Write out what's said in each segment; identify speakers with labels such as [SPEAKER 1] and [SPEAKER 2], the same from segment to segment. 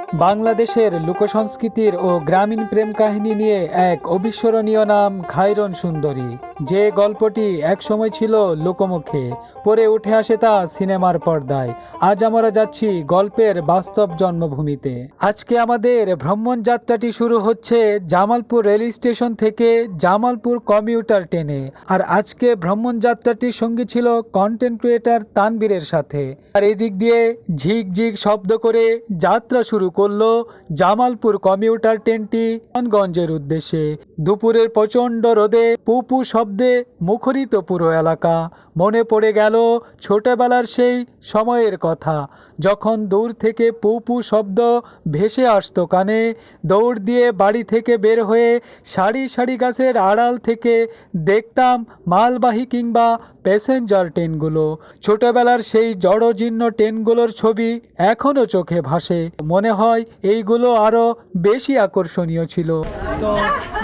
[SPEAKER 1] বাংলাদেশের লোকসংস্কৃতির ও গ্রামীণ প্রেম কাহিনী নিয়ে এক অবিস্মরণীয় নাম খায়রন সুন্দরী, যে গল্পটি একসময় ছিল লোকমুখে, পরে উঠে আসে তা সিনেমার পর্দায়। আজ আমরা যাচ্ছি গল্পের বাস্তব জন্মভূমিতে। আজকে আমাদের ভ্রমণ যাত্রাটি শুরু হচ্ছে জামালপুর রেল স্টেশন থেকে জামালপুর কমিউটার ট্রেনে। আর আজকে ভ্রমণ যাত্রাটির সঙ্গী ছিল কন্টেন্ট ক্রিয়েটর তানবীরের সাথে। আর এদিক দিয়ে ঝিকঝিক শব্দ করে যাত্রা শুরু করলো জামালপুর কমিউটার ট্রেনটি গঞ্জের উদ্দেশ্যে। দুপুরের প্রচন্ড রোদে পুপু শব্দে মুখরিত পুরো এলাকা। মনে পড়ে গেল ছোটবেলার সেই সময়ের কথা, যখন দূর থেকে পুপু শব্দ ভেসে আসতো কানে। দৌড় দিয়ে বাড়ি থেকে বের হয়ে সারি সারি গাছের আড়াল থেকে দেখতাম মালবাহী কিংবা প্যাসেঞ্জার ট্রেনগুলো। ছোটবেলার সেই জড়জীর্ণ ট্রেনগুলোর ছবি এখনো চোখে ভাসে। মনে হয় এইগুলো আরো বেশি আকর্ষণীয় ছিল। তো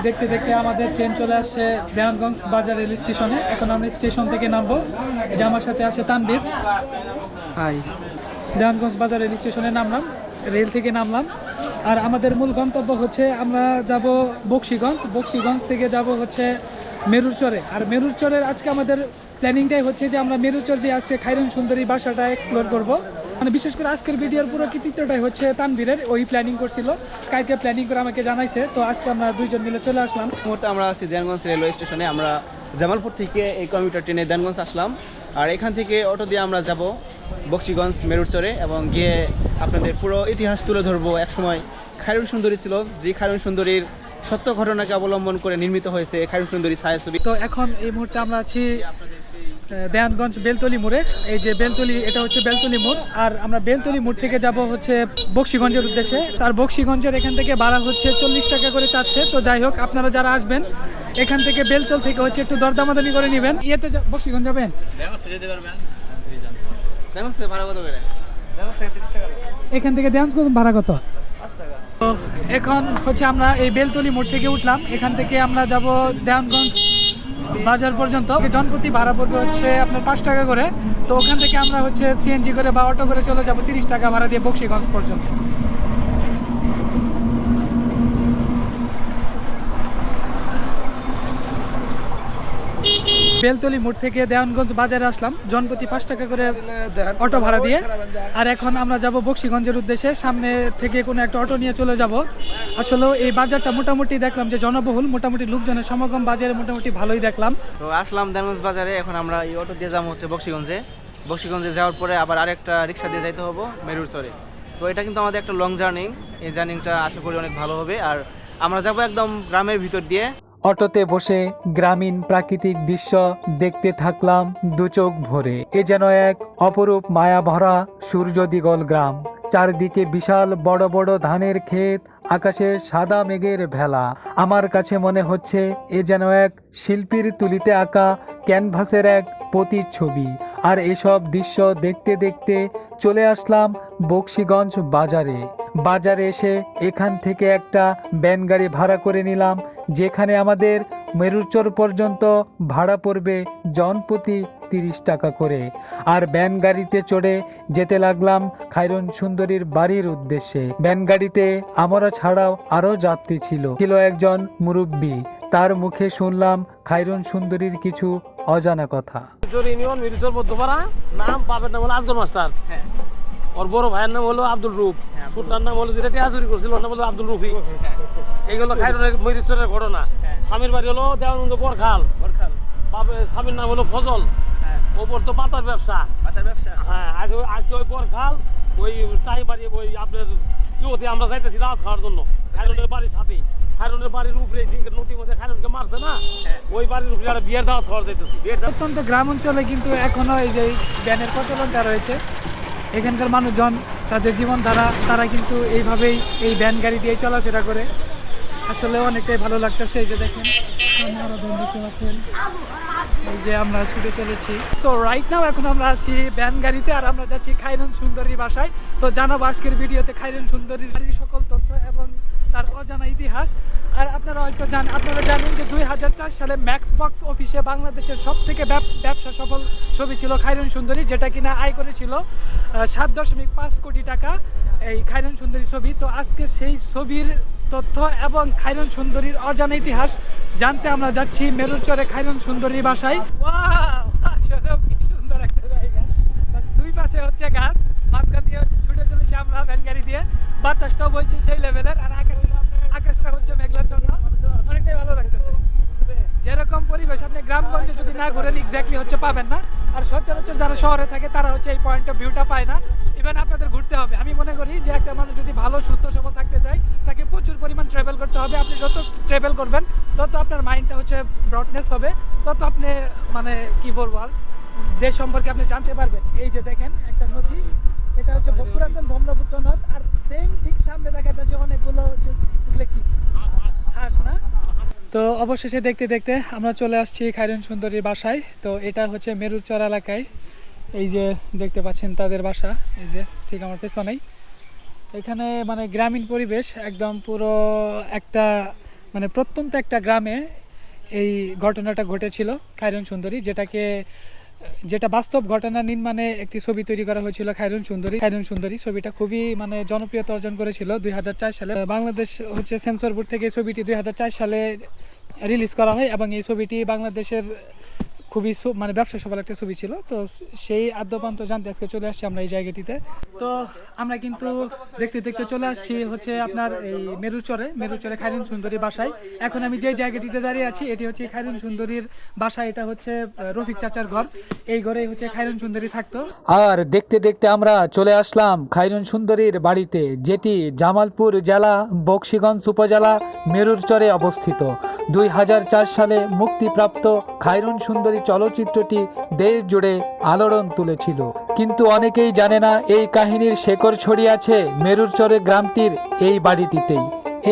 [SPEAKER 1] দেখতে দেখতে আমাদের ট্রেন চলে আসছে দেওয়ানগঞ্জ বাজার রেল স্টেশনে। এখন আমরা স্টেশন থেকে নামবো। যে আমার সাথে আছে তানবীর। হাই। দেওয়ানগঞ্জ বাজার রেল স্টেশনে নামলাম, রেল থেকে নামলাম। আর আমাদের মূল গন্তব্য হচ্ছে আমরা যাব বকশীগঞ্জ। বকশীগঞ্জ থেকে যাব হচ্ছে মেরুরচরে। আর মেরুরচরের আজকে আমাদের প্ল্যানিংটাই হচ্ছে যে আমরা মেরুরচর যে আজকে খায়রন সুন্দরী বাসাটা এক্সপ্লোর করব। মানে বিশেষ করে আজকের ভিডিওর পুরো কৃতিত্বটাই হচ্ছে তানবীরের। ওই প্ল্যানিং করছিল, কালকে প্ল্যানিং করে আমাকে জানাইছে। তো আজকে আমরা দুইজন মিলে চলে আসলাম।
[SPEAKER 2] মুহূর্তে আমরা আছি দেওয়ানগঞ্জ রেলওয়ে স্টেশনে। আমরা জামালপুর থেকে এই কমিউটার ট্রেনে দেওয়ানগঞ্জ আসলাম। আর এখান থেকে অটো দিয়ে আমরা যাব বকশীগঞ্জ মেরুরচরে এবং গিয়ে আপনাদের পুরো ইতিহাস তুলে ধরবো। একসময় খায়রন সুন্দরী ছিল, যে খায়রন সুন্দরীর সত্য ঘটনাকে অবলম্বন করে নির্মিত হয়েছে খায়রন সুন্দরী ছায়াছবি।
[SPEAKER 1] তো এখন এই মুহূর্তে আমরা আছি দেওয়ানগঞ্জ বেলতলি মোড়ে। এই যে বেলতলি, এটা হচ্ছে বেলতলি মোড়। আর আমরা বেলতলি মোড় থেকে যাব হচ্ছে বকশীগঞ্জের উদ্দেশ্যে। আর বকশীগঞ্জের এখান থেকে ভাড়া হচ্ছে 40 টাকা করে চাচ্ছে। তো যাই হোক, আপনারা যারা আসবেন এখান থেকে বেলতল থেকে হচ্ছে একটু দরদামাদামি করে নেবেন। ইয়েতে বকশীগঞ্জ যাবেন, এখান থেকে দেওয়ানগঞ্জ ভাড়া কত? তো এখন হচ্ছে আমরা এই বেলতলি মোড় থেকে উঠলাম। এখান থেকে আমরা যাব দেওয়ানগঞ্জ বাজার পর্যন্ত। জনপ্রতি ভাড়া পড়বে হচ্ছে আপনার 5 টাকা করে। তো ওখান থেকে আমরা হচ্ছে সিএনজি করে বা অটো করে চলে যাব 30 টাকা ভাড়া দিয়ে বকশীগঞ্জ পর্যন্ত। বেলতলি মোড় থেকে দেওয়ানগঞ্জ বাজারে আসলাম জনপ্রতি 5 টাকা করে অটো ভাড়া দিয়ে। আর এখন আমরা যাব বকশীগঞ্জের উদ্দেশ্যে। সামনে থেকে কোনো একটা অটো নিয়ে চলে যাব। আসলে এই বাজারটা মোটামুটি দেখলাম যে জনবহুল, মোটামুটি লোকজনের সমাগম বাজারে মোটামুটি ভালোই দেখলাম।
[SPEAKER 2] তো আসলাম দেওয়ানগঞ্জ বাজারে। এখন আমরা এই অটো দিয়ে যাবো হচ্ছে বকশীগঞ্জে। বকশীগঞ্জে যাওয়ার পরে আবার আরেকটা রিক্সা দিয়ে যাইতে হবো মেরুরচরে। তো এটা কিন্তু আমাদের একটা লং জার্নি। এই জার্নিটা আশা করি অনেক ভালো হবে। আর আমরা যাবো একদম গ্রামের ভিতর দিয়ে।
[SPEAKER 1] অটোতে বসে গ্রামীণ প্রাকৃতিক দৃশ্য দেখতে থাকলাম দু চোখ ভরে। এ যেন এক অপরূপ মায়া ভরা সূর্যদিগল গ্রাম। চারদিকে বিশাল বড় বড় ধানের ক্ষেত, আকাশে সাদা মেঘের ভেলা। আমার কাছে মনে হচ্ছে এ যেন এক শিল্পীর তুলিতে আঁকা ক্যানভাসের এক প্রতিচ্ছবি। আর এসব দৃশ্য দেখতে দেখতে চলে আসলাম বকশীগঞ্জ বাজারে। বাজারে এসে এখান থেকে একটা ভ্যান গাড়ি ভাড়া করে নিলাম, যেখানে আমাদের মেরুরচর পর্যন্ত ভাড়া পড়বে জনপ্রতি 30 টাকা করে। আর ভ্যান গাড়িতে চড়ে যেতে লাগলাম খায়রন সুন্দরীর বাড়ির উদ্দেশ্যে। ভ্যান গাড়িতে আমরা ছাড়াও আরো যাত্রী ছিল একজন মুরব্বী। তার মুখে শুনলাম খায়রন সুন্দরীর কিছু অজানা কথা।
[SPEAKER 3] নাম বাপের নাম হলো আজগর মাস্টার, ওর বড় ভাইয়ের নাম হলো আব্দুল রূপ, ছোটার নাম হলো যেটা টিয়াচুরি করছিল ওর নাম হলো আব্দুল রুফি। এইগুলো খায়রনের মরিচরের ঘটনা। স্বামীর বাড়ি হলো দেওয়ানগঞ্জ বরখাল, স্বামীর নাম হলো ফজল। ওপর তো পাতার ব্যবসা। হ্যাঁ, আজকে ওই বরখাল ওই টাইম বাড়ি ওই আপনার ইউতে আমরা যাইতেছি রাত খাওয়ার জন্য খায়রনের বাড়ির সাথে। খায়রনের বাড়ির উপরে নদীর মধ্যে খায়রনকে মারছে না, ওই বাড়ির উপরে একটা বিয়ের দাওয়াত খাওয়ার যাইতেছি।
[SPEAKER 1] অত্যন্ত গ্রাম অঞ্চলে কিন্তু এখনো এই যে ভ্যানের প্রচলনটা রয়েছে। এখানকার মানুষজন তাদের জীবনধারা তারা কিন্তু এইভাবেই এই ভ্যান গাড়ি দিয়ে চলাফেরা করে। আসলে অনেকটাই ভালো লাগতেছে। এই যে দেখেন দেখতে পাচ্ছেন, এই যে আমরা ছুটে চলেছি। সো রাইট নাও এখন আমরা আছি ভ্যান গাড়িতে আর আমরা যাচ্ছি খায়রন সুন্দরী বাসায়। তো জানাবো আজকের ভিডিওতে খায়রন সুন্দরীর সকল তথ্য এবং
[SPEAKER 4] তার অজানা ইতিহাস। আর আপনারা জানেন যে 2004 সালে ম্যাক্স বক্স অফিসে বাংলাদেশের সবথেকে ব্যবসা সফল ছবি ছিল খায়রুন সুন্দরী, যেটা কিনা আয় করেছিল 7.5 কোটি টাকা এই খায়রুন সুন্দরী ছবি। তো আজকে সেই ছবির তথ্য এবং খায়রুন সুন্দরীর অজানা ইতিহাস জানতে আমরা যাচ্ছি মেরুরচরে খায়রুন সুন্দরীর বাসায়। ওয়াও, আসলেও কি সুন্দর একটা জায়গা। দুই পাশে হচ্ছে গাছ, মাঝখান দিয়ে ছুটে চলেছি আমরা ভ্যান গাড়ি দিয়ে, বাতাসটাও বইছে সেই লেভেলের, আর আকাশটা হচ্ছে মেঘলাচ্ছন্ন, অনেকটাই ভালো লাগতেছে। যেরকম পরিবেশ আপনি গ্রামগঞ্জে যদি না ঘুরেন এক্স্যাক্টলি হচ্ছে পাবেন না। আর সচরাচর যারা শহরে থাকে তারা হচ্ছে এই পয়েন্ট অফ ভিউটা পায় না। ইভেন আপনাদের ঘুরতে হবে। আমি মনে করি যে একটা মানুষ যদি ভালো সুস্থ সবল থাকতে চায় তাকে প্রচুর পরিমাণ ট্রাভেল করতে হবে। আপনি যত ট্রাভেল করবেন তত আপনার মাইন্ডটা হচ্ছে ব্রডনেস হবে, তত আপনি মানে কি বলবো আর দেশ সম্পর্কে আপনি জানতে পারবেন। এই যে দেখেন একটা নদী, এটা হচ্ছে পুরাতন ব্রহ্মপুত্র নদ, আর সেম ঠিক সামনে দেখা যাচ্ছে অনেকগুলো হচ্ছে এগুলো কি হাঁস না। তো অবশেষে দেখতে দেখতে আমরা চলে আসছি খায়রুন সুন্দরীর বাসায়। তো এটা হচ্ছে মেরুরচর এলাকায়, এই যে দেখতে পাচ্ছেন তাদের বাসা, এই যে ঠিক আমার পেছনেই। এখানে মানে গ্রামীণ পরিবেশ একদম, পুরো একটা মানে প্রত্যন্ত একটা গ্রামে এই ঘটনাটা ঘটেছিল খায়রুন সুন্দরী, যেটা বাস্তব ঘটনা নির্মাণে একটি ছবি তৈরি করা হয়েছিল খায়রুন সুন্দরী ছবিটা খুবই মানে জনপ্রিয়তা অর্জন করেছিল 2004 সালে। বাংলাদেশ হচ্ছে সেন্সর বোর্ড থেকে এই ছবিটি 2004 সালে রিলিজ করা হয়, এবং এই ছবিটি বাংলাদেশের খুবই মানে ব্যবসা সফল একটা ছবি ছিল। তো সেই আদ্যপান্ত জানতে আজকে চলে আসছি আমরা এই জায়গাটিতে। তো আমরা কিন্তু দেখতে দেখতে চলে আসছি হচ্ছে আপনার এই মেরুচরে খায়রুন সুন্দরীর বাসায়। এখন আমি যে জায়গাটিতে দাঁড়িয়ে আছি এটি হচ্ছে খায়রুন সুন্দরীর বাসা। এটা হচ্ছে রফিক চাচার ঘর, এই ঘরেই হচ্ছে খায়রুন সুন্দরী থাকতো।
[SPEAKER 1] আর দেখতে দেখতে আমরা চলে আসলাম খায়রুন সুন্দরীর বাড়িতে, যেটি জামালপুর জেলা বকশীগঞ্জ উপজেলা মেরুরচরে অবস্থিত। 2004 সালে মুক্তিপ্রাপ্ত খায়রুন সুন্দরী চলচ্চিত্রটি দেশ জুড়ে আলোড়ন তুলেছিল, কিন্তু অনেকেই জানে না এই কাহিনীর শেকড় ছড়িয়ে আছে মেরুরচরের গ্রামটির এই বাড়িটিতেই।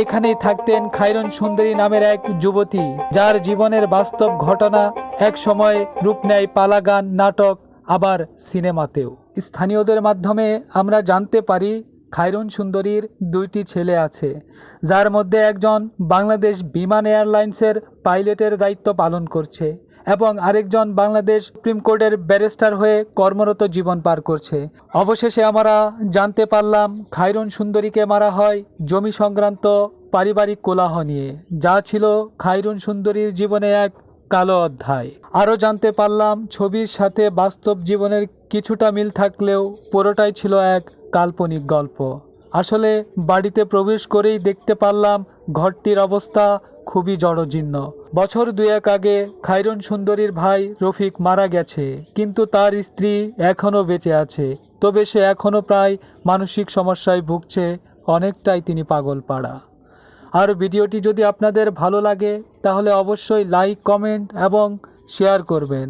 [SPEAKER 1] এখানেই থাকতেন খায়রুন সুন্দরী নামের এক যুবতী, যার জীবনের বাস্তব ঘটনা এক সময় রূপ নেয় পালা গান, নাটক, আবার সিনেমাতেও। স্থানীয়দের মাধ্যমে আমরা জানতে পারি খায়রুন সুন্দরীর 2টি ছেলে আছে, যার মধ্যে একজন বাংলাদেশ বিমান এয়ারলাইন্সের পাইলটের দায়িত্ব পালন করছে এবং আরেকজন বাংলাদেশ সুপ্রিম কোর্টের ব্যারিস্টার হয়ে কর্মরত জীবন পার করছে। অবশেষে আমরা জানতে পারলাম খায়রুন সুন্দরীকে মারা হয় জমি সংক্রান্ত পারিবারিক কোলাহল নিয়ে, যা ছিল খায়রুন সুন্দরীর জীবনে এক কালো অধ্যায়। আরও জানতে পারলাম ছবির সাথে বাস্তব জীবনের কিছুটা মিল থাকলেও পুরোটাই ছিল এক কাল্পনিক গল্প। আসলে বাড়িতে প্রবেশ করেই দেখতে পারলাম ঘরটির অবস্থা খুবই জরাজীর্ণ। বছর 2 আগে খায়রুন সুন্দরীর ভাই রফিক মারা গেছে, কিন্তু তার স্ত্রী এখনও বেঁচে আছে। তবে সে এখনও প্রায় মানসিক সমস্যায় ভুগছে, অনেকটাই তিনি পাগলপাড়া। আর ভিডিওটি যদি আপনাদের ভালো লাগে তাহলে অবশ্যই লাইক, কমেন্ট এবং শেয়ার করবেন।